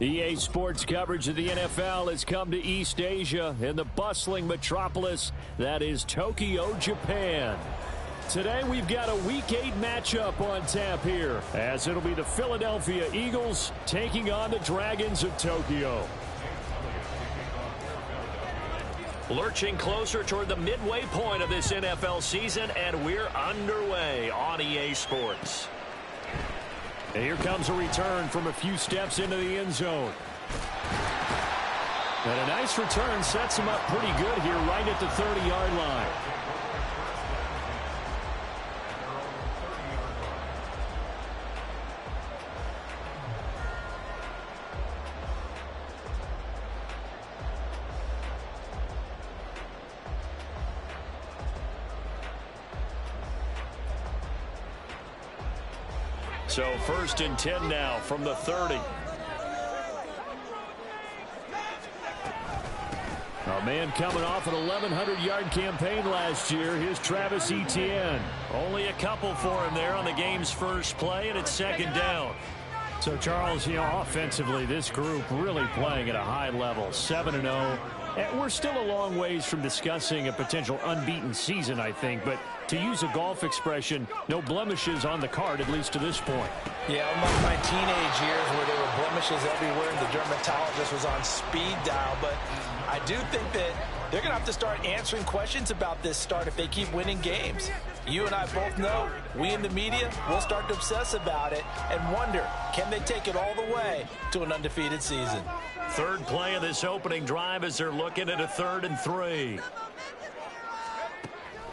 EA Sports coverage of the NFL has come to East Asia in the bustling metropolis that is Tokyo, Japan. Today we've got a Week 8 matchup on tap here, as it'll be the Philadelphia Eagles taking on the Dragons of Tokyo. Lurching closer toward the midway point of this NFL season, and we're underway on EA Sports. And here comes a return from a few steps into the end zone. And a nice return sets him up pretty good here right at the 30-yard line. So 1st and 10 now from the 30. A man coming off an 1,100-yard campaign last year. Here's Travis Etienne. Only a couple for him there on the game's first play, and it's 2nd down. So, Charles, offensively, this group really playing at a high level, 7-0. And we're still a long ways from discussing a potential unbeaten season, I think. But to use a golf expression, no blemishes on the card, at least to this point. Yeah, unlike my teenage years where there were blemishes everywhere and the dermatologist was on speed dial. But I do think that they're going to have to start answering questions about this start if they keep winning games. You and I both know, we in the media, will start to obsess about it and wonder, can they take it all the way to an undefeated season? 3rd play of this opening drive as they're looking at a 3rd and 3.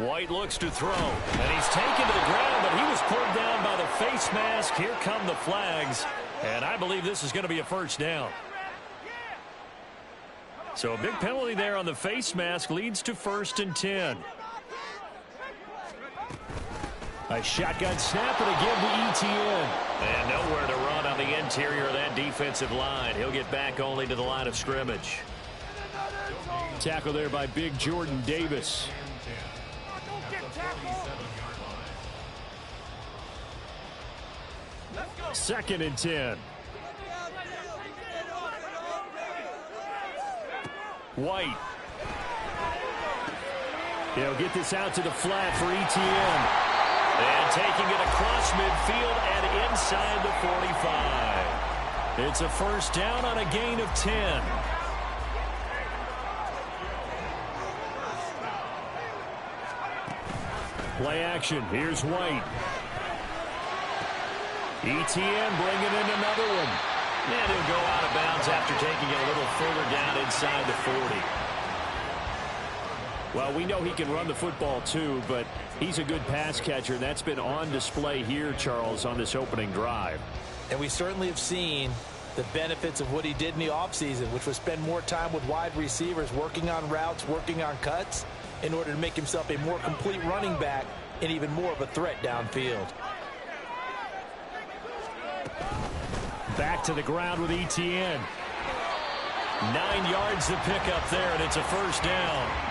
White looks to throw, and he's taken to the ground, but he was pulled down by the face mask. Here come the flags, and I believe this is going to be a 1st down. So a big penalty there on the face mask leads to 1st and 10. A shotgun snap and again to Etienne. And nowhere to run on the interior of that defensive line. He'll get back only to the line of scrimmage. Tackle there by big Jordan Davis. Second and 10. White. He'll get this out to the flat for Etienne. And taking it across midfield and inside the 45. It's a 1st down on a gain of 10. Play action. Here's White. Etienne bringing in another one. And he'll go out of bounds after taking it a little further down inside the 40. Well, we know he can run the football too, but he's a good pass catcher. That's been on display here, Charles, on this opening drive. And we certainly have seen the benefits of what he did in the offseason, which was spend more time with wide receivers, working on routes, working on cuts, in order to make himself a more complete running back and even more of a threat downfield. Back to the ground with Etienne. 9 yards to pick up there, and it's a 1st down.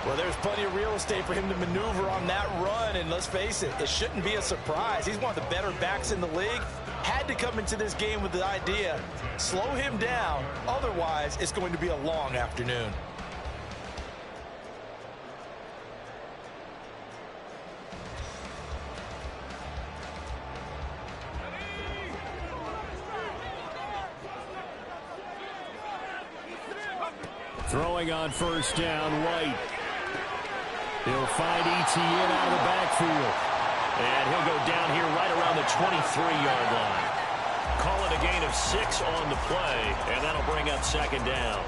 Well, there's plenty of real estate for him to maneuver on that run, and let's face it, it shouldn't be a surprise. He's one of the better backs in the league. Had to come into this game with the idea, slow him down, otherwise it's going to be a long afternoon. Throwing on 1st down, White. He'll find Etienne out of the backfield. And he'll go down here right around the 23-yard line. Call it a gain of 6 on the play, and that'll bring up 2nd down.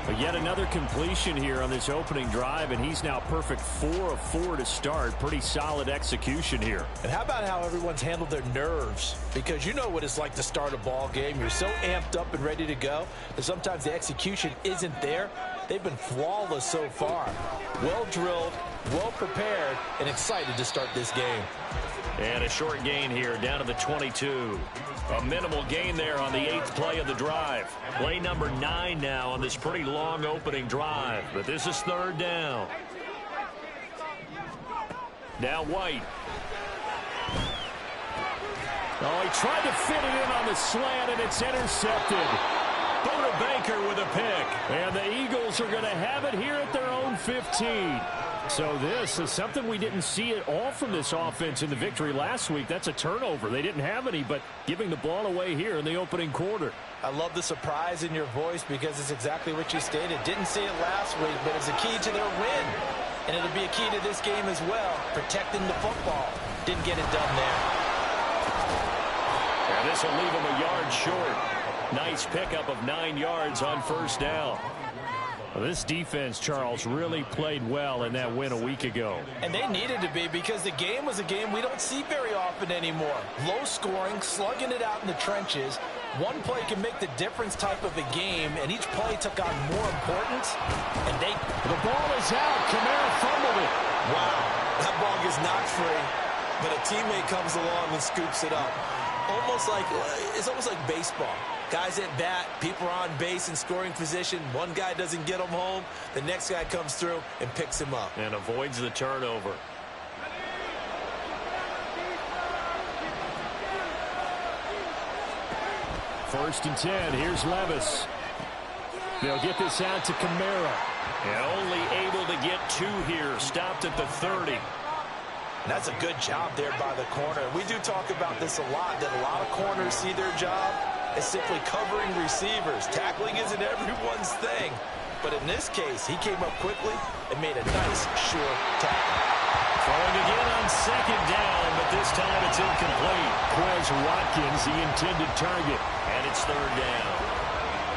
But yet another completion here on this opening drive, and he's now perfect 4 of 4 to start. Pretty solid execution here. And how about how everyone's handled their nerves? Because you know what it's like to start a ball game. You're so amped up and ready to go that sometimes the execution isn't there. They've been flawless so far. Well drilled, well prepared, and excited to start this game. And a short gain here down to the 22. A minimal gain there on the 8th play of the drive. Play number 9 now on this pretty long opening drive. But this is 3rd down. Now White. Oh, he tried to fit it in on the slant, and it's intercepted. Buda Baker with a pick. And the Eagles are going to have it here at their own 15. So this is something we didn't see at all from this offense in the victory last week. That's a turnover. They didn't have any, but giving the ball away here in the opening quarter. I love the surprise in your voice because it's exactly what you stated. Didn't see it last week, but it's a key to their win. And it'll be a key to this game as well, protecting the football. Didn't get it done there. And this will leave him a yard short. Nice pickup of 9 yards on first down. Well, this defense, Charles, really played well in that win a week ago. And they needed to be because the game was a game we don't see very often anymore. Low scoring, slugging it out in the trenches. One play can make the difference type of a game, and each play took on more importance. And the ball is out. Kamara fumbled it. Wow, that ball gets knocked free, but a teammate comes along and scoops it up. It's almost like baseball. Guys at bat, people are on base in scoring position. One guy doesn't get him home. The next guy comes through and picks him up. And avoids the turnover. First and 10. Here's Levis. They'll get this out to Kamara. And only able to get 2 here. Stopped at the 30. That's a good job there by the corner. We do talk about this a lot, that a lot of corners see their job as simply covering receivers. Tackling isn't everyone's thing. But in this case, he came up quickly and made a nice, sure tackle. Throwing again on second down, but this time it's incomplete. Quez Watkins, the intended target. And it's third down.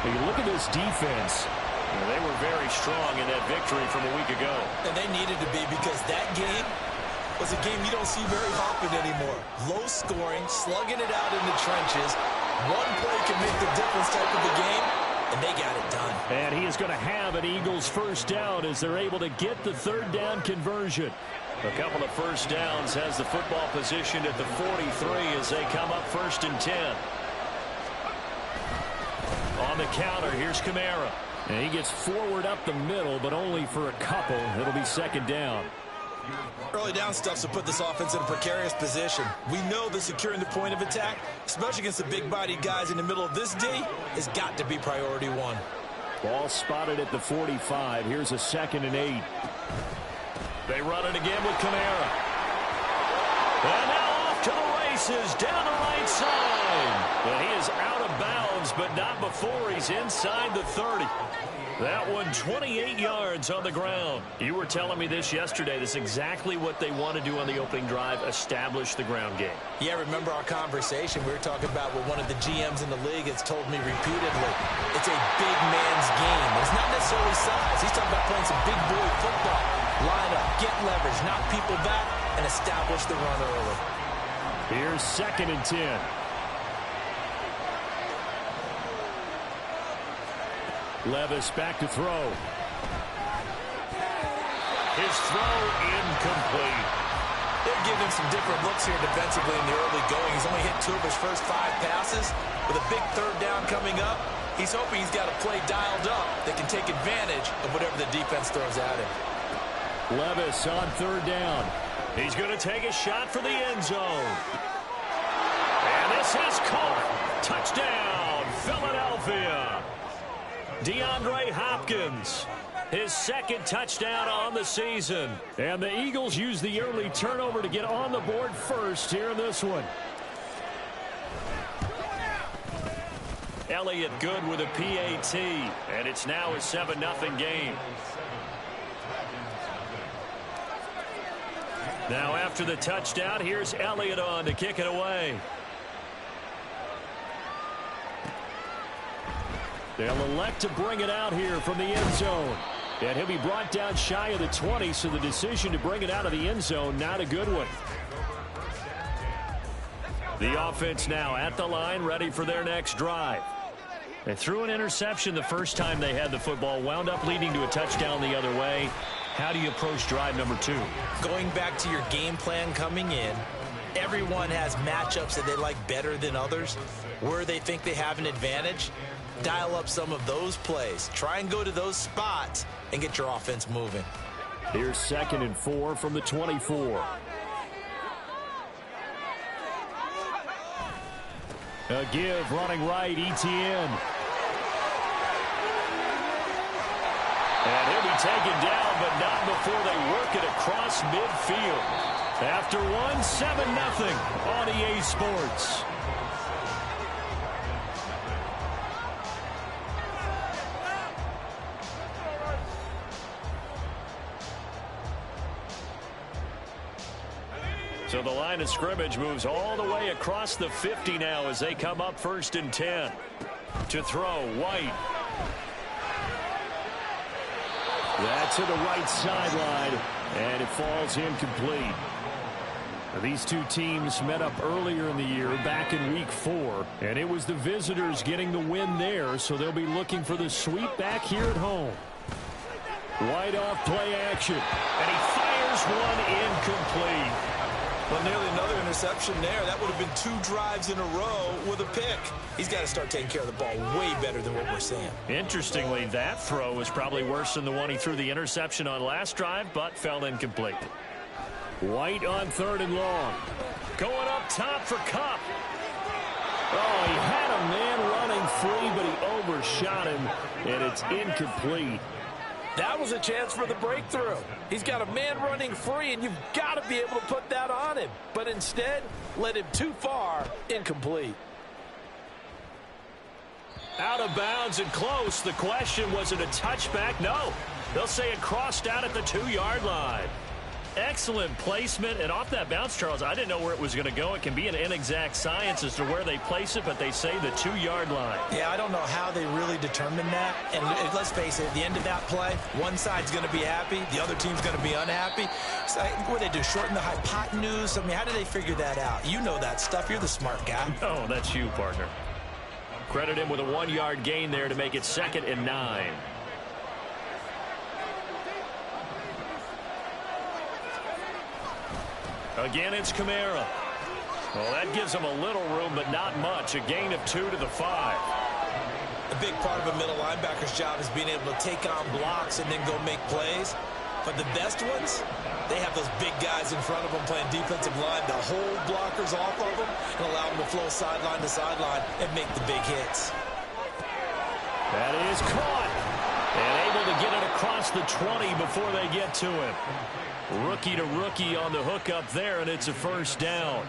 You look at this defense. They were very strong in that victory from a week ago. And they needed to be because that game was a game you don't see very often anymore. Low scoring, slugging it out in the trenches. One play can make the difference type of the game, and they got it done. And he is going to have an Eagles first down as they're able to get the third down conversion. A couple of first downs has the football positioned at the 43 as they come up first and 10. On the counter, here's Kamara. And he gets forward up the middle, but only for a couple. It'll be second down. Early down stuff to put this offense in a precarious position. We know that securing the point of attack, especially against the big-bodied guys in the middle of this D, has got to be priority 1. Ball spotted at the 45. Here's a 2nd and 8. They run it again with Kamara. And now off to the races down the right side. And he is out of bounds, but not before he's inside the 30. That one 28 yards on the ground. You were telling me this yesterday. This is exactly what they want to do on the opening drive, establish the ground game. Yeah, remember our conversation. We were talking about what one of the GMs in the league has told me repeatedly. It's a big man's game. It's not necessarily size. He's talking about playing some big boy football. Line up, get leverage, knock people back, and establish the run early. Here's 2nd and 10. Levis back to throw. His throw incomplete. They're giving him some different looks here defensively in the early going. He's only hit 2 of his first 5 passes. With a big third down coming up, he's hoping he's got a play dialed up that can take advantage of whatever the defense throws at him. Levis on third down. He's going to take a shot for the end zone. And this is caught. Touchdown, Philadelphia. DeAndre Hopkins, his 2nd touchdown on the season. And the Eagles use the early turnover to get on the board first here in this one. Elliott good with a PAT, and it's now a 7-0 game. Now after the touchdown, here's Elliott on to kick it away. They'll elect to bring it out here from the end zone. And he'll be brought down shy of the 20, so the decision to bring it out of the end zone, not a good one. The offense now at the line, ready for their next drive. They threw an interception the first time they had the football, wound up leading to a touchdown the other way. How do you approach drive number 2? Going back to your game plan coming in, everyone has matchups that they like better than others. Where they think they have an advantage, dial up some of those plays. Try and go to those spots and get your offense moving. Here's 2nd and 4 from the 24. A give running right, Etienne. And he'll be taken down, but not before they work it across midfield. After one, 7-0 on EA Sports. So the line of scrimmage moves all the way across the 50 now as they come up 1st and 10. To throw, White. That's to the right sideline, and it falls incomplete. These two teams met up earlier in the year, back in Week 4, and it was the visitors getting the win there, so they'll be looking for the sweep back here at home. White off play action, and he fires one incomplete. Well, nearly another interception there. That would have been 2 drives in a row with a pick. He's got to start taking care of the ball way better than what we're seeing. Interestingly, that throw was probably worse than the one he threw the interception on last drive, but fell incomplete. White on 3rd and long. Going up top for Kupp. Oh, he had a man running free, but he overshot him, and it's incomplete. That was a chance for the breakthrough. He's got a man running free, and you've got to be able to put that on him. But instead, led him too far, incomplete. Out of bounds and close. The question, was it a touchback? No. They'll say it crossed out at the 2-yard line. Excellent placement, and off that bounce, Charles, I didn't know where it was going to go. It can be an inexact science as to where they place it, but they say the 2-yard line. Yeah, I don't know how they really determined that. And let's face it, at the end of that play, one side's going to be happy, the other team's going to be unhappy. So, what do they do, shorten the hypotenuse? I mean, how do they figure that out? You know that stuff. You're the smart guy. Oh, that's you, partner. Credit him with a 1-yard gain there to make it 2nd and 9. Again, it's Kamara. Well, that gives him a little room, but not much. A gain of 2 to the 5. A big part of a middle linebacker's job is being able to take on blocks and then go make plays. But the best ones, they have those big guys in front of them playing defensive line to hold blockers off of them and allow them to flow sideline to sideline and make the big hits. That is caught. And able to get it across the 20 before they get to him. Rookie to rookie on the hook up there, and it's a 1st down.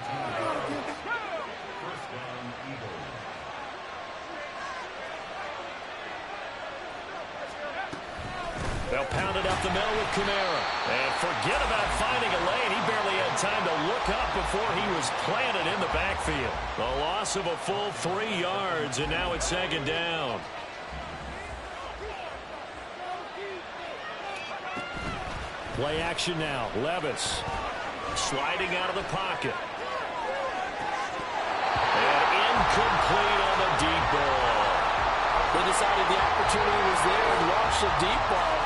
They'll pound it up the middle with Kamara. And forget about finding a lane. He barely had time to look up before he was planted in the backfield. The loss of a full 3 yards, and now it's 2nd down. Play action now. Levis sliding out of the pocket. And incomplete on the deep ball. They decided the opportunity was there and launched a deep ball,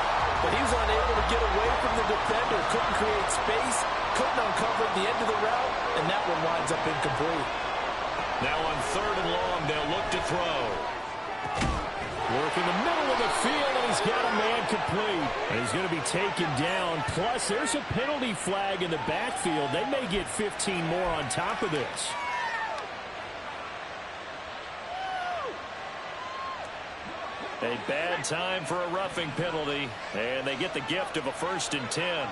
but he was unable to get away from the defender. Couldn't create space, couldn't uncover the end of the route, and that one winds up incomplete. Now on 3rd and long, they'll look to throw. Work in the middle of the field, and he's got a man complete. And he's going to be taken down. Plus, there's a penalty flag in the backfield. They may get 15 more on top of this. A bad time for a roughing penalty, and they get the gift of a 1st and 10.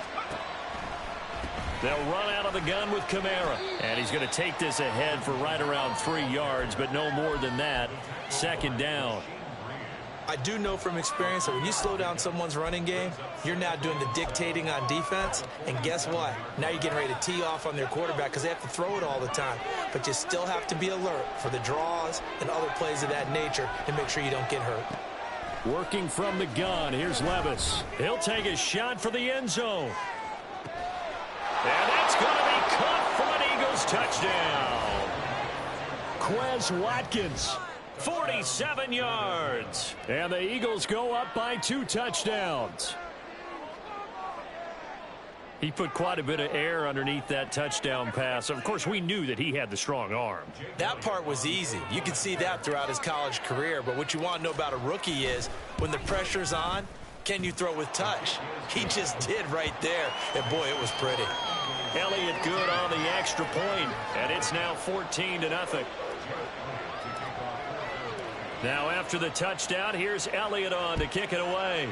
They'll run out of the gun with Kamara, and he's going to take this ahead for right around 3 yards, but no more than that. 2nd down. I do know from experience that when you slow down someone's running game, you're now doing the dictating on defense. And guess what? Now you're getting ready to tee off on their quarterback because they have to throw it all the time. But you still have to be alert for the draws and other plays of that nature to make sure you don't get hurt. Working from the gun, here's Levis. He'll take a shot for the end zone. And that's going to be caught for an Eagles touchdown. Quez Watkins. 47 yards. And the Eagles go up by 2 touchdowns. He put quite a bit of air underneath that touchdown pass. Of course, we knew that he had the strong arm. That part was easy. You could see that throughout his college career. But what you want to know about a rookie is when the pressure's on, can you throw with touch? He just did right there. And, boy, it was pretty. Elliott good on the extra point. And it's now 14-0. Now after the touchdown, here's Elliott on to kick it away.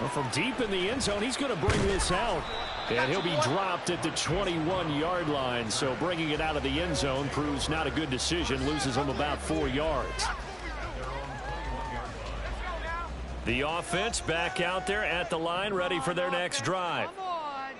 Well, from deep in the end zone, he's going to bring this out. And he'll be dropped at the 21-yard line. So bringing it out of the end zone proves not a good decision. Loses him about 4 yards. The offense back out there at the line, ready for their next drive.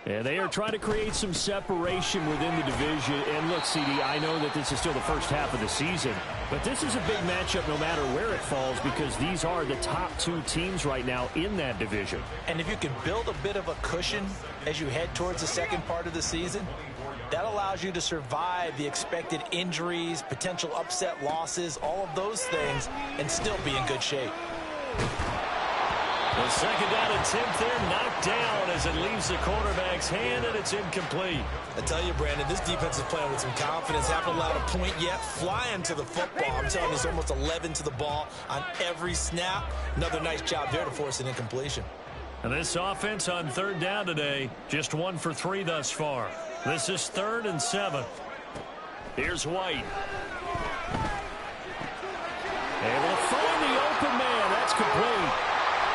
And they are trying to create some separation within the division. And look, CD, I know that this is still the first half of the season, but this is a big matchup no matter where it falls because these are the top 2 teams right now in that division. And if you can build a bit of a cushion as you head towards the second part of the season, that allows you to survive the expected injuries, potential upset losses, all of those things, and still be in good shape. The second down attempt there knocked down as it leaves the quarterback's hand, and it's incomplete. I tell you, Brandon, this defense is playing with some confidence. Haven't allowed a point yet. Flying to the football. I'm telling you, it's almost 11 to the ball on every snap. Another nice job there to force an incompletion. And this offense on third down today, just 1 for 3 thus far. This is 3rd and 7. Here's White. Able to find the open man. That's complete.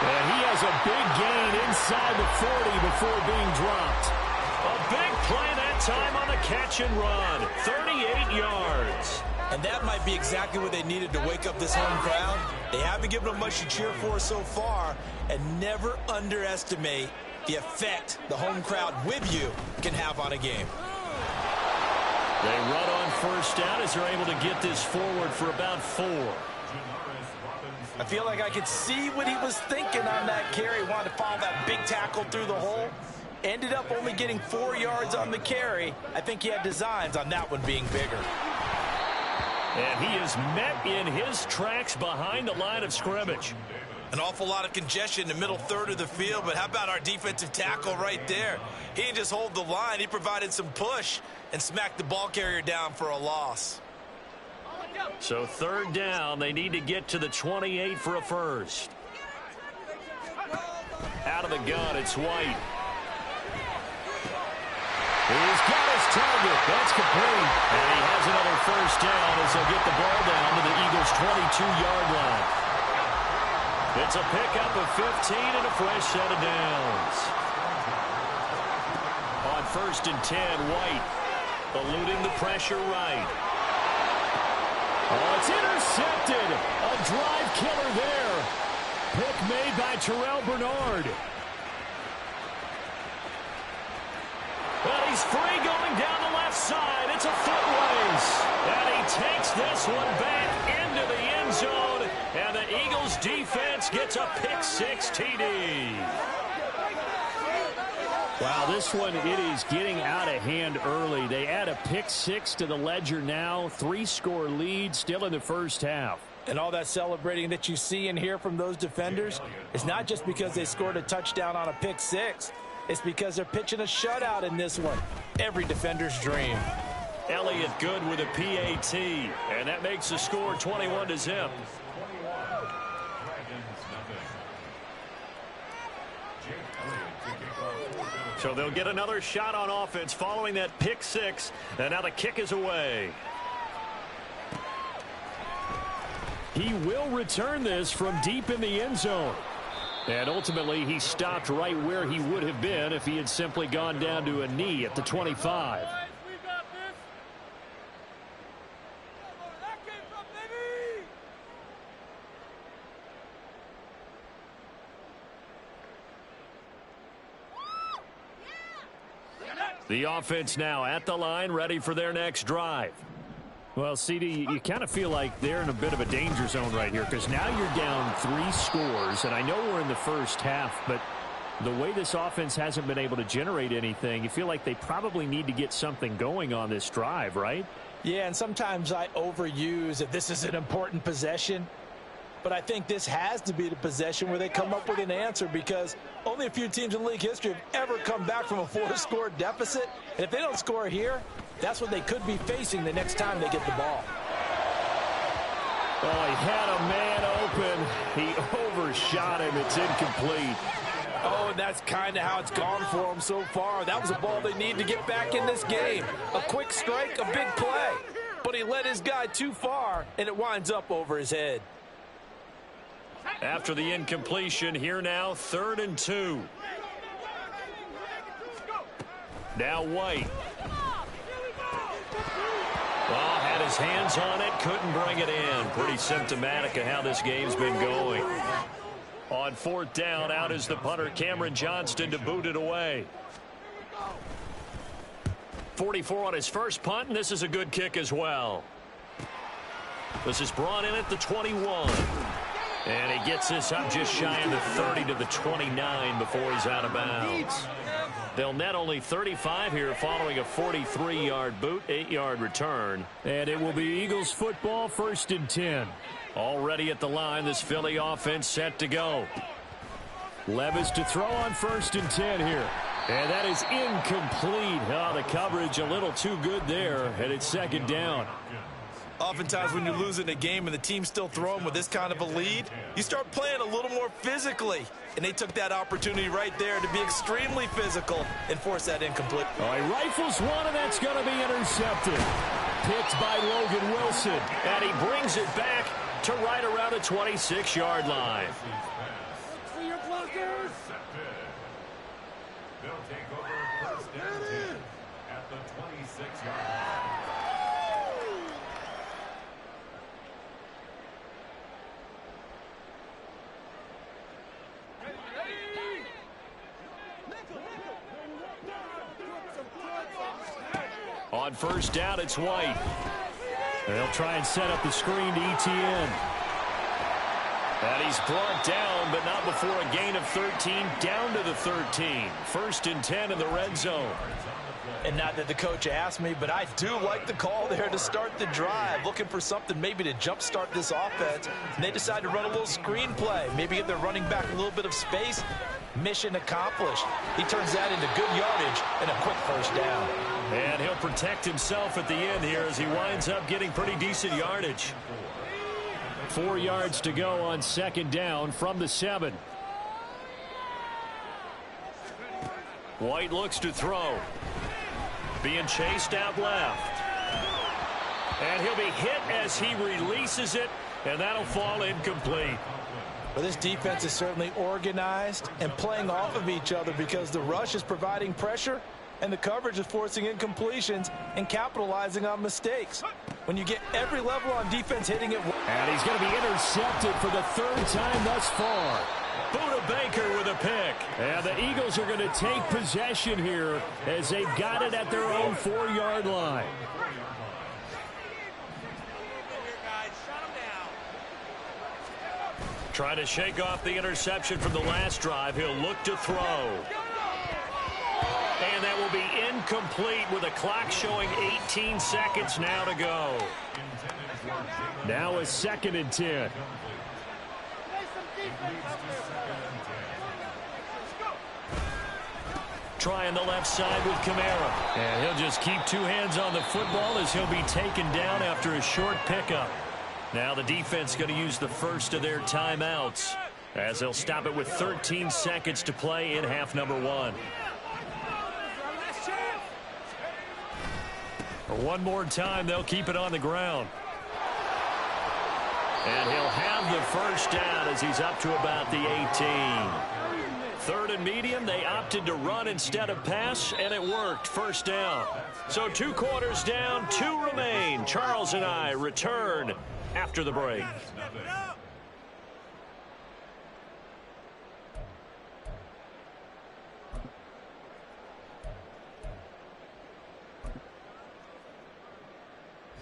And he has a big gain inside the 40 before being dropped. A big play that time on the catch and run. 38 yards. And that might be exactly what they needed to wake up this home crowd. They haven't given them much to cheer for so far. And never underestimate the effect the home crowd with you can have on a game. They run on first down as they're able to get this forward for about 4. I feel like I could see what he was thinking on that carry. Wanted to follow that big tackle through the hole. Ended up only getting 4 yards on the carry. I think he had designs on that one being bigger. And he is met in his tracks behind the line of scrimmage. An awful lot of congestion in the middle third of the field, but how about our defensive tackle right there? He didn't just hold the line. He provided some push and smacked the ball carrier down for a loss. So third down, they need to get to the 28 for a first. Out of the gun, it's White. He's got his target. That's complete. And he has another first down as they'll get the ball down to the Eagles' 22-yard line. It's a pickup of 15 and a fresh set of downs. On 1st and 10, White eluding the pressure right. Oh, it's intercepted. A drive killer there. Pick made by Terrell Bernard. Well, he's free going down the left side. It's a foot race. And he takes this one back into the end zone. And the Eagles defense gets a pick-6 TD. Wow, this one, it is getting out of hand early. They add a pick-6 to the ledger now. 3-score lead still in the first half. And all that celebrating that you see and hear from those defenders is not just because they scored a touchdown on a pick-6. It's because they're pitching a shutout in this one. Every defender's dream. Elliott good with a PAT. And that makes the score 21-0. So they'll get another shot on offense following that pick-6. And now the kick is away. He will return this from deep in the end zone. And ultimately, he stopped right where he would have been if he had simply gone down to a knee at the 25. The offense now at the line, ready for their next drive. Well, CD, you kind of feel like they're in a bit of a danger zone right here because now you're down 3 scores, and I know we're in the first half, but the way this offense hasn't been able to generate anything, you feel like they probably need to get something going on this drive, right? Yeah, and sometimes I overuse that this is an important possession, but I think this has to be the possession where they come up with an answer because only a few teams in league history have ever come back from a 4-score deficit, and if they don't score here, that's what they could be facing the next time they get the ball. Oh, he had a man open. He overshot him. It's incomplete. Oh, and that's kind of how it's gone for them so far. That was a ball they need to get back in this game. A quick strike, a big play. But he led his guy too far, and it winds up over his head. After the incompletion, here now, 3rd and 2. Now White. Well, had his hands on it, couldn't bring it in. Pretty symptomatic of how this game's been going. On 4th down, out is the punter, Cameron Johnston, to boot it away. 44 on his first punt, and this is a good kick as well. This is brought in at the 21. And he gets this up just shy of the 30 to the 29 before he's out of bounds. They'll net only 35 here following a 43-yard boot, 8-yard return. And it will be Eagles football, 1st and 10. Already at the line, this Philly offense set to go. Levis to throw on 1st and 10 here. And that is incomplete. Oh, the coverage a little too good there, and it's 2nd down. Oftentimes when you're losing a game and the team's still throwing with this kind of a lead, you start playing a little more physically. And they took that opportunity right there to be extremely physical and force that incomplete. Oh, he rifles one, and that's going to be intercepted. Picked by Logan Wilson. And he brings it back to right around the 26-yard line. They'll take over 1st and 10 at the 26-yard line. On 1st down, it's White. They'll try and set up the screen to ETN. And he's brought down, but not before a gain of 13, down to the 13. 1st and 10 in the red zone. And not that the coach asked me, but I do like the call there to start the drive. Looking for something maybe to jumpstart this offense. And they decide to run a little screen play. Maybe give their running back a little bit of space. Mission accomplished. He turns that into good yardage and a quick 1st down. And he'll protect himself at the end here as he winds up getting pretty decent yardage. 4 yards to go on 2nd down from the 7. White looks to throw. Being chased out left. And he'll be hit as he releases it, and that'll fall incomplete. Well, this defense is certainly organized and playing off of each other because the rush is providing pressure and the coverage is forcing incompletions and capitalizing on mistakes. When you get every level on defense hitting it. And he's going to be intercepted for the 3rd time thus far. Buda Baker with a pick. And the Eagles are going to take possession here as they've got it at their own 4-yard line. Trying to shake off the interception from the last drive. He'll look to throw. And that will be incomplete with a clock showing 18 seconds now to go. Now a 2nd and 10. Trying the left side with Kamara. And he'll just keep 2 hands on the football as he'll be taken down after a short pickup. Now the defense going to use the first of their timeouts as they'll stop it with 13 seconds to play in half number 1. One more time, they'll keep it on the ground. And he'll have the 1st down as he's up to about the 18. 3rd and medium, they opted to run instead of pass, and it worked. 1st down. So 2 quarters down, 2 remain. Charles and I return after the break.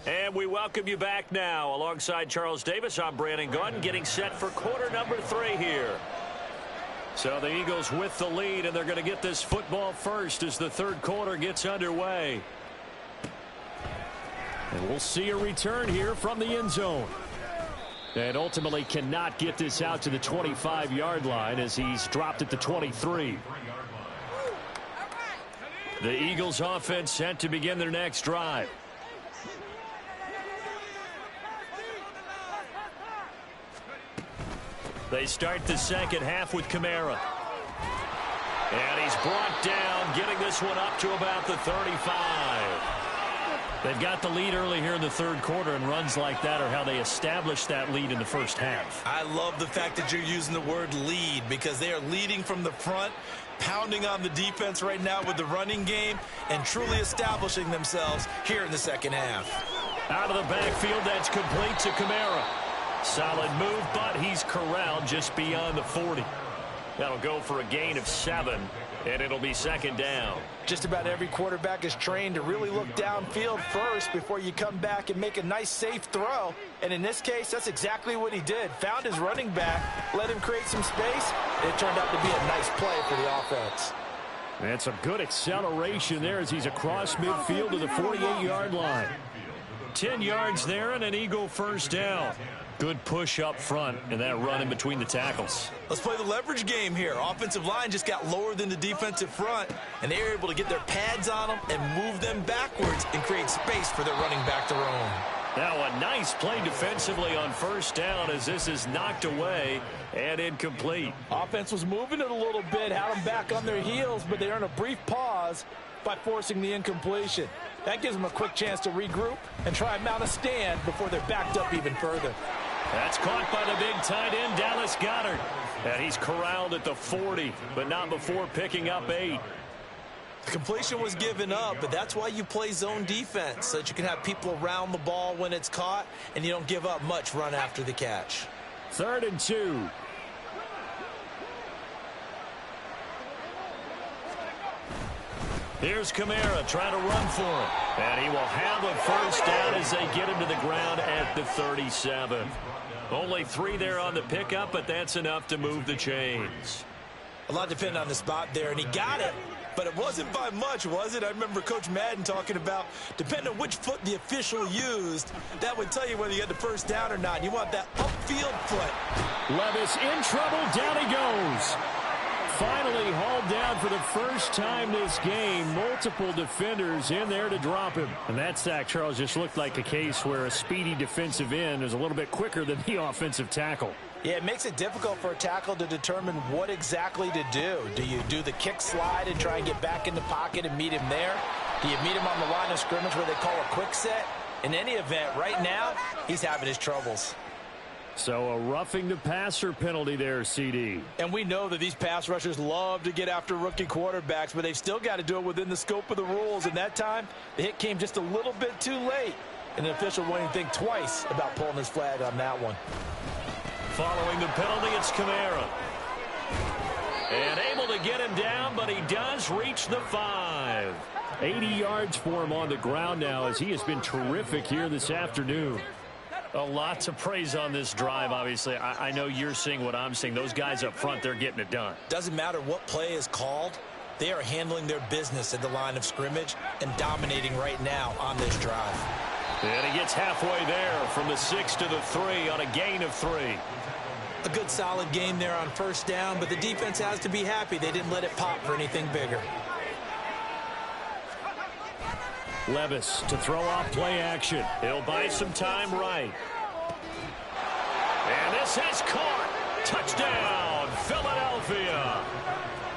And we welcome you back now. Alongside Charles Davis, I'm Brandon Gunn, getting set for quarter number 3 here. So the Eagles with the lead, and they're going to get this football first as the 3rd quarter gets underway. And we'll see a return here from the end zone. And ultimately cannot get this out to the 25-yard line as he's dropped at the 23. The Eagles offense set to begin their next drive. They start the 2nd half with Kamara. And he's brought down, getting this one up to about the 35. They've got the lead early here in the third quarter, and runs like that are how they established that lead in the first half. I love the fact that you're using the word lead, because they are leading from the front, pounding on the defense right now with the running game, and truly establishing themselves here in the second half. Out of the backfield, that's complete to Kamara. Solid move, but he's corralled just beyond the 40. That'll go for a gain of 7, and it'll be second down. Just about every quarterback is trained to really look downfield first before you come back and make a nice, safe throw. And in this case, that's exactly what he did. Found his running back, let him create some space, and it turned out to be a nice play for the offense. That's a good acceleration there as he's across midfield to the 48-yard line. 10 yards there and an Eagle first down. Good push up front and that run in between the tackles. Let's play the leverage game here. Offensive line just got lower than the defensive front, and they were able to get their pads on them and move them backwards and create space for their running back to roam. Now a nice play defensively on first down as this is knocked away and incomplete. Offense was moving it a little bit, had them back on their heels, but they earned a brief pause by forcing the incompletion. That gives them a quick chance to regroup and try and mount a stand before they're backed up even further. That's caught by the big tight end, Dallas Goedert. And he's corralled at the 40, but not before picking up 8. The completion was given up, but that's why you play zone defense, so that you can have people around the ball when it's caught, and you don't give up much run after the catch. 3rd and 2. Here's Kamara trying to run for him. And he will have a first down as they get him to the ground at the 37. Only 3 there on the pickup, but that's enough to move the chains. A lot depended on the spot there, and he got it, but it wasn't by much, was it? I remember Coach Madden talking about, depending on which foot the official used, that would tell you whether you had the first down or not. You want that upfield foot. Levis in trouble. Down he goes. Finally hauled down for the first time this game. Multiple defenders in there to drop him. And that sack, Charles, just looked like a case where a speedy defensive end is a little bit quicker than the offensive tackle. Yeah, it makes it difficult for a tackle to determine what exactly to do. Do you do the kick slide and try and get back in the pocket and meet him there? Do you meet him on the line of scrimmage where they call a quick set? In any event, right now, he's having his troubles. So a roughing the passer penalty there, CD. And we know that these pass rushers love to get after rookie quarterbacks, but they've still got to do it within the scope of the rules. And that time, the hit came just a little bit too late. And the official won't even think twice about pulling his flag on that one. Following the penalty, it's Kamara. And able to get him down, but he does reach the 5. 80 yards for him on the ground now as he has been terrific here this afternoon. A lot to praise on this drive, obviously. I know you're seeing what I'm seeing. Those guys up front, they're getting it done. Doesn't matter what play is called. They are handling their business at the line of scrimmage and dominating right now on this drive. And he gets halfway there from the 6 to the 3 on a gain of 3. A good solid game there on first down, but the defense has to be happy they didn't let it pop for anything bigger. Levis to throw off play action. He'll buy some time right. And this is caught. Touchdown, Philadelphia.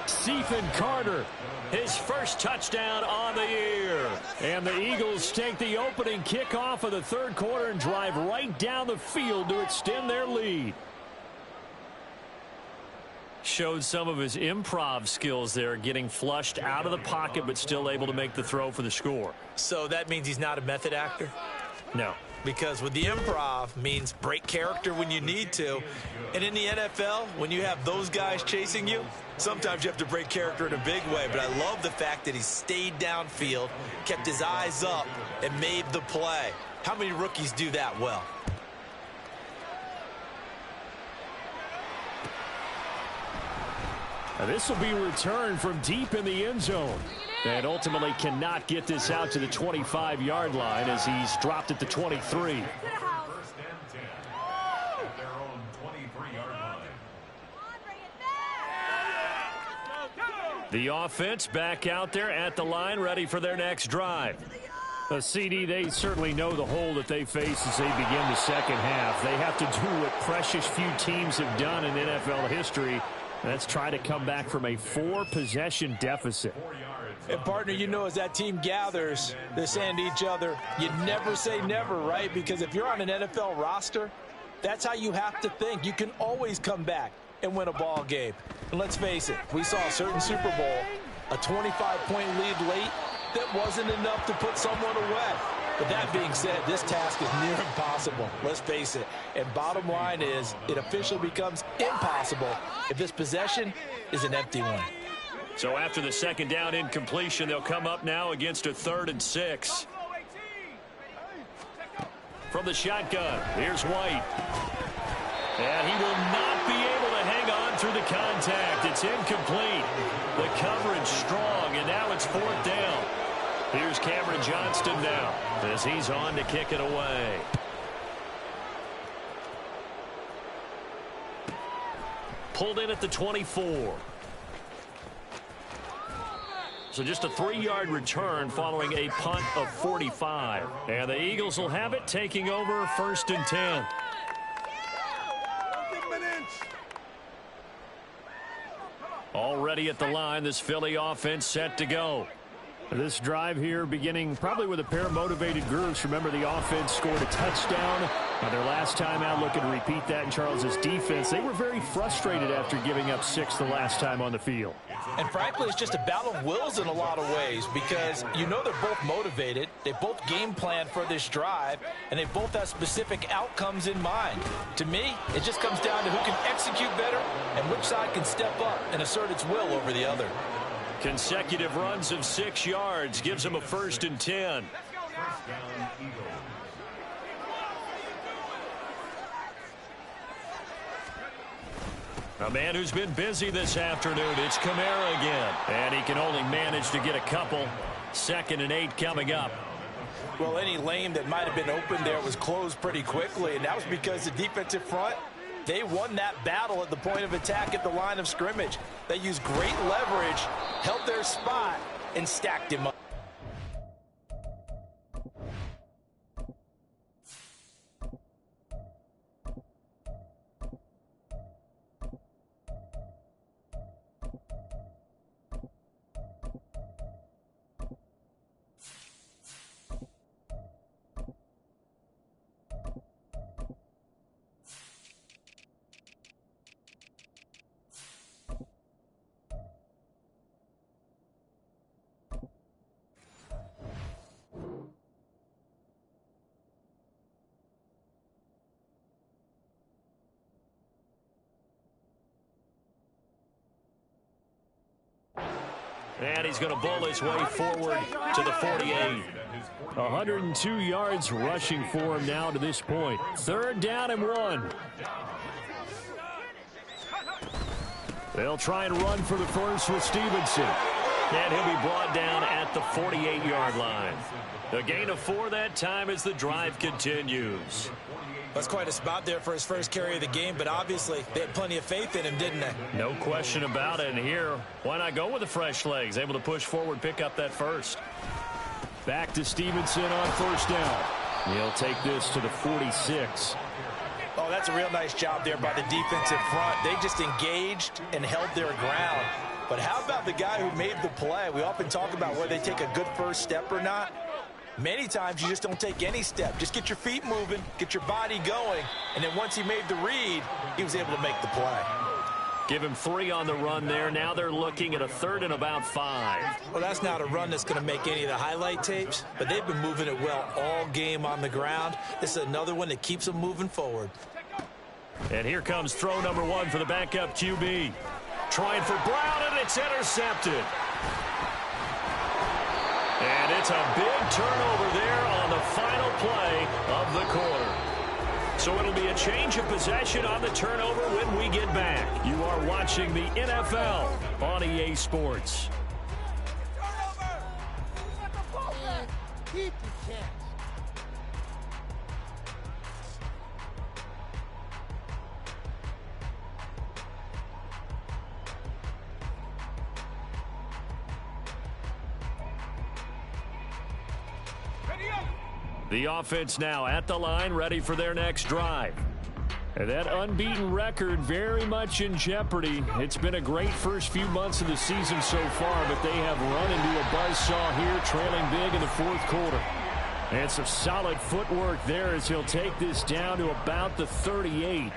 Stephen Carter. His first touchdown on the year. And the Eagles take the opening kickoff of the third quarter and drive right down the field to extend their lead. Showed some of his improv skills there, getting flushed out of the pocket but still able to make the throw for the score. So that means he's not a method actor? No. Because with the improv means break character when you need to. And in the NFL, when you have those guys chasing you, sometimes you have to break character in a big way. But I love the fact that he stayed downfield, kept his eyes up, and made the play. How many rookies do that well? Now this will be returned from deep in the end zone. And ultimately cannot get this out to the 25-yard line as he's dropped at the 23. First and 10 at their own 23-yard line. The offense back out there at the line, ready for their next drive. A CD, they certainly know the hole that they face as they begin the second half. They have to do what precious few teams have done in NFL history, Let's try to come back from a 4-possession deficit. And, partner, you know, as that team gathers, they're saying to each other, you never say never, right? Because if you're on an NFL roster, that's how you have to think. You can always come back and win a ball game. And let's face it, we saw a certain Super Bowl, a 25-point lead late that wasn't enough to put someone away. But that being said, this task is near impossible. Let's face it. And bottom line is, it officially becomes impossible if this possession is an empty one. So after the second down incompletion, they'll come up now against a 3rd and 6. From the shotgun, here's White. And he will not be able to hang on through the contact. It's incomplete. The coverage strong, and now it's 4th down. Here's Cameron Johnston now as he's on to kick it away. Pulled in at the 24. So just a 3-yard return following a punt of 45. And the Eagles will have it, taking over 1st and 10. Already at the line, this Philly offense set to go. This drive here beginning probably with a pair of motivated groups. Remember, the offense scored a touchdown on their last time out. Looking to repeat that in Charles's defense. They were very frustrated after giving up 6 the last time on the field. And frankly, it's just a battle of wills in a lot of ways because you know they're both motivated. They both game plan for this drive, and they both have specific outcomes in mind. To me, it just comes down to who can execute better and which side can step up and assert its will over the other. Consecutive runs of 6 yards gives him a 1st and 10. A man who's been busy this afternoon, it's Kamara again. And he can only manage to get a couple. 2nd and 8 coming up. Well, any lane that might have been open there was closed pretty quickly, and that was because the defensive front, they won that battle at the point of attack at the line of scrimmage. They used great leverage, held their spot, and stacked him up. And he's going to bull his way forward to the 48. 102 yards rushing for him now to this point. 3rd down and 1. They'll try and run for the first with Stevenson. And he'll be brought down at the 48-yard line. A gain of 4 that time as the drive continues. That's quite a spot there for his first carry of the game, but obviously they had plenty of faith in him, didn't they? No question about it. And here, why not go with the fresh legs? Able to push forward, pick up that first. Back to Stevenson on 1st down. He'll take this to the 46. Oh, that's a real nice job there by the defensive front. They just engaged and held their ground. But how about the guy who made the play? We often talk about whether they take a good first step or not. Many times you just don't take any step. Just get your feet moving, get your body going, and then once he made the read, he was able to make the play. Give him 3 on the run there. Now they're looking at a 3rd and about 5. Well, that's not a run that's going to make any of the highlight tapes, but they've been moving it well all game on the ground. This is another one that keeps them moving forward. And here comes throw number 1 for the backup QB. Trying for Brown, and it's intercepted. And it's a big turnover there on the final play of the quarter. So it'll be a change of possession on the turnover when we get back. You are watching the NFL on EA Sports. The offense now at the line, ready for their next drive. And that unbeaten record very much in jeopardy. It's been a great first few months of the season so far, but they have run into a buzzsaw here, trailing big in the fourth quarter. And some solid footwork there as he'll take this down to about the 38.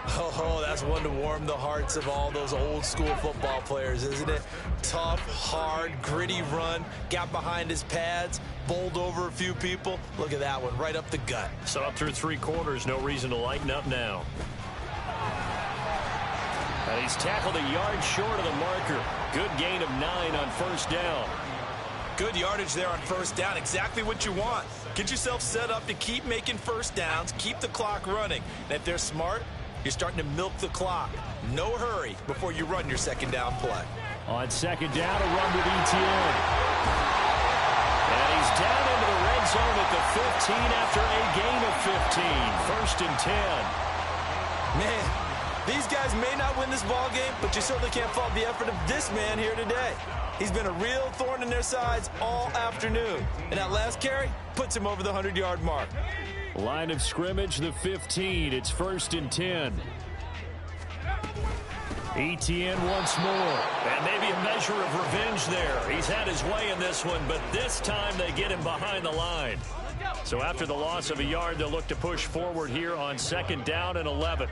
Oh, that's one to warm the hearts of all those old school football players, isn't it? Tough, hard, gritty run, got behind his pads, bowled over a few people. Look at that one, right up the gut. So up through 3 quarters, no reason to lighten up now. And he's tackled a yard short of the marker. Good gain of 9 on first down. Good yardage there on first down, exactly what you want. Get yourself set up to keep making first downs, keep the clock running. And if they're smart, you're starting to milk the clock. No hurry before you run your second down play. On second down, a run with ETN. And he's down into the red zone at the 15 after a gain of 15. 1st and 10. Man, these guys may not win this ball game, but you certainly can't fault the effort of this man here today. He's been a real thorn in their sides all afternoon. And that last carry puts him over the 100-yard mark. Line of scrimmage, the 15. It's 1st and 10. ETN once more. And maybe a measure of revenge there. He's had his way in this one, but this time they get him behind the line. So after the loss of a yard, they'll look to push forward here on 2nd down and 11.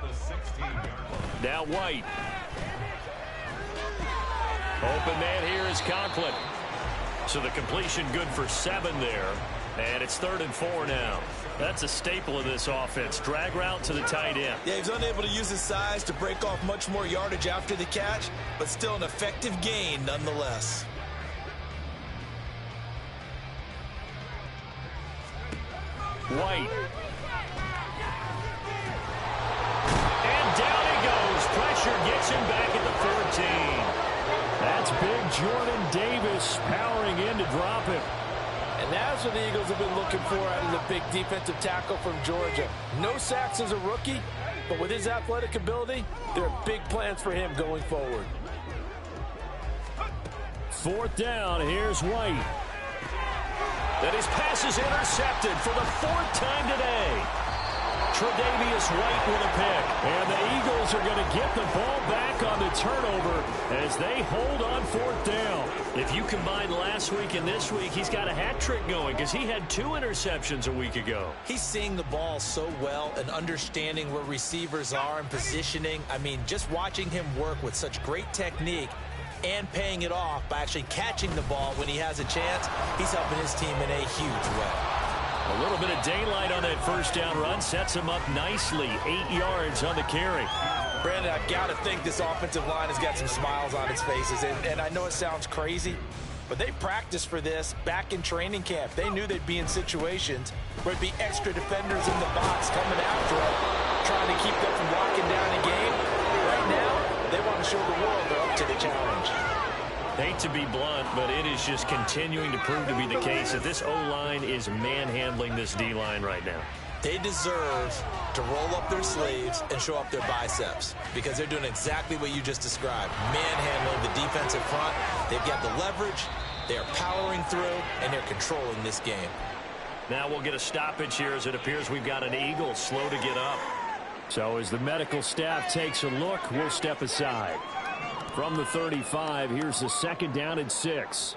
Now White. Open man here is Conklin. So the completion good for 7 there. And it's 3rd and 4 now. That's a staple of this offense. Drag route to the tight end. Yeah, he's unable to use his size to break off much more yardage after the catch, but still an effective gain nonetheless. White. And down he goes. Pressure gets him back at the 14. That's big Jordan Davis powering in to drop him. And that's what the Eagles have been looking for out of the big defensive tackle from Georgia. No sacks as a rookie, but with his athletic ability, there are big plans for him going forward. 4th down, here's White. Then his pass is intercepted for the 4th time today. Tre'Davious White with a pick. And the Eagles are going to get the ball back on the turnover as they hold on 4th down. If you combine last week and this week, he's got a hat trick going because he had 2 interceptions a week ago. He's seeing the ball so well and understanding where receivers are and positioning. I mean, just watching him work with such great technique and paying it off by actually catching the ball when he has a chance, he's helping his team in a huge way. A little bit of daylight on that first down run sets him up nicely. 8 yards on the carry. Brandon, I've got to think this offensive line has got some smiles on its faces. And I know it sounds crazy, but they practiced for this back in training camp. They knew they'd be in situations where there'd be extra defenders in the box coming after them, trying to keep them from locking down a game. Right now, they want to show the world they're up to the challenge. Hate to be blunt, but it is just continuing to prove to be the case that this O-line is manhandling this D-line right now. They deserve to roll up their sleeves and show up their biceps because they're doing exactly what you just described, manhandling the defensive front. They've got the leverage, they're powering through, and they're controlling this game. Now we'll get a stoppage here as it appears we've got an Eagle slow to get up. So as the medical staff takes a look, we'll step aside. From the 35, here's the 2nd down and 6.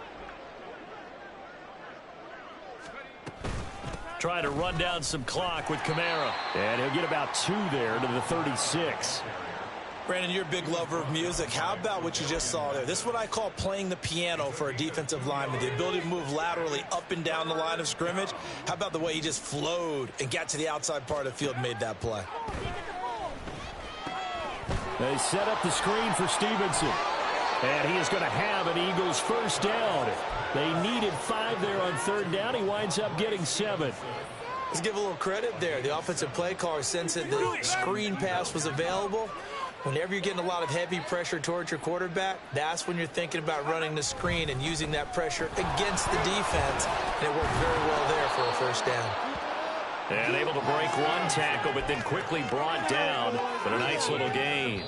Try to run down some clock with Kamara. And he'll get about 2 there to the 36. Brandon, you're a big lover of music. How about what you just saw there? This is what I call playing the piano for a defensive lineman, the ability to move laterally up and down the line of scrimmage. How about the way he just flowed and got to the outside part of the field and made that play? They set up the screen for Stevenson. And he is going to have an Eagles 1st down. They needed 5 there on 3rd down. He winds up getting 7. Let's give a little credit there. The offensive play caller sensed that the screen pass was available. Whenever you're getting a lot of heavy pressure towards your quarterback, that's when you're thinking about running the screen and using that pressure against the defense. And it worked very well there for a 1st down. And able to break 1 tackle, but then quickly brought down. But a nice little gain.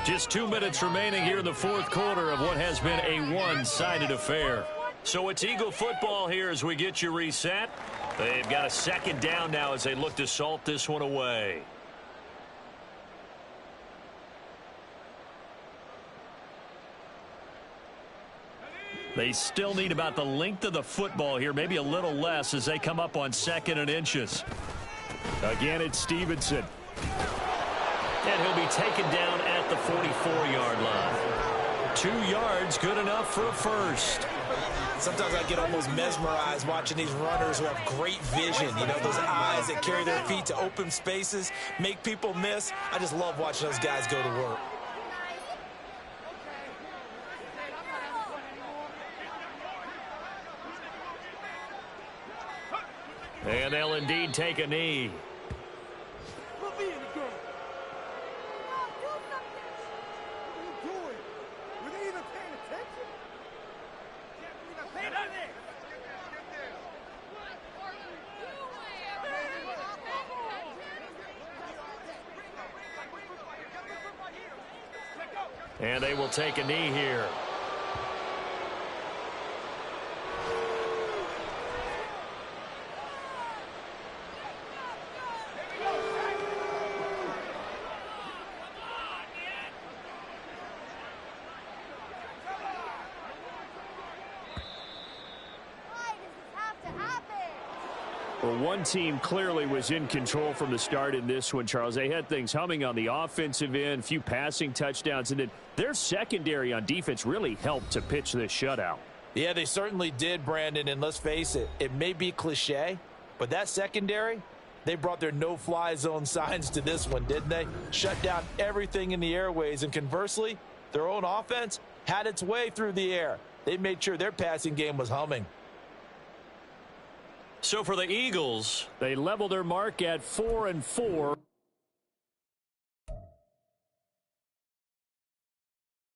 Just 2 minutes remaining here in the 4th quarter of what has been a one-sided affair. So it's Eagle football here as we get you reset. They've got a 2nd down now as they look to salt this one away. They still need about the length of the football here, maybe a little less as they come up on 2nd and inches. Again, it's Stevenson. And he'll be taken down at the 44-yard line. 2 yards, good enough for a first. Sometimes I get almost mesmerized watching these runners who have great vision. You know, those eyes that carry their feet to open spaces, make people miss. I just love watching those guys go to work. And they'll indeed take a knee. And they will take a knee here. Well, one team clearly was in control from the start in this one, Charles. They had things humming on the offensive end, a few passing touchdowns, and then their secondary on defense really helped to pitch this shutout. Yeah, they certainly did, Brandon, and let's face it, it may be cliche, but that secondary, they brought their no-fly zone signs to this one, didn't they? Shut down everything in the airways, and conversely, their own offense had its way through the air. They made sure their passing game was humming. So for the Eagles, they leveled their mark at 4-4.